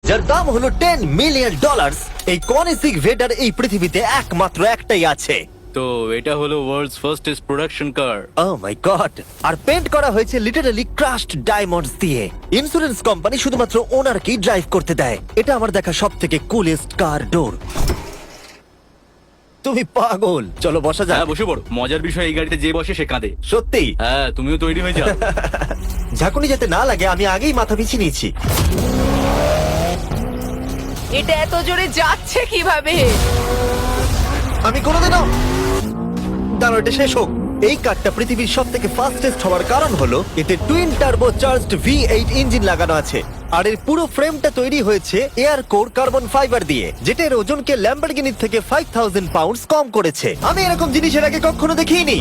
যার দাম হলো $10 মিলিয়ন। এই কনিসিক ভেডার এই পৃথিবীতে একমাত্র একটাই আছে। তো এটা হলো ওয়ার্ল্ডস ফার্স্টেস্ট প্রোডাকশন কার। ও মাই গড! আর পেন্ট করা হয়েছে লিটারালি ক্রাশড ডায়মন্ডস দিয়ে। ইন্স্যুরেন্স কোম্পানি শুধুমাত্র ওনারকেই ড্রাইভ করতে দেয়। এটা আমার দেখা সবথেকে কুলেস্ট কার ডোর। তুমি পাগল, চলো বসা যাক। হ্যাঁ বসে পড়ো। মজার বিষয়, এই গাড়িতে যে বসে সে কাঁদে। সত্যি হ্যাঁ, তুমিও তৈরি হয়ে যাও। ঝাঁকুনি যাতে না লাগে আমি আগেই মাথা পিছিয়ে নিয়েছি। এটা এত জোরে যাচ্ছে কিভাবে? আমি কোনোদিনও দাঁড়াও, এটা শেষ হোক। এই কারটা পৃথিবীর সব থেকে ফাস্টেস্ট হওয়ার কারণ হলো এতে twin turbo charged V8 engine লাগানো আছে। আর এর পুরো ফ্রেমটা তৈরি হয়েছে এয়ার কোর কার্বন ফাইবার দিয়ে, যেটা এর ওজনকে ল্যাম্বরগিনির থেকে 5000 পাউন্ডস কম করেছে। আমি এরকম জিনিসের আগে কখনো দেখিনি।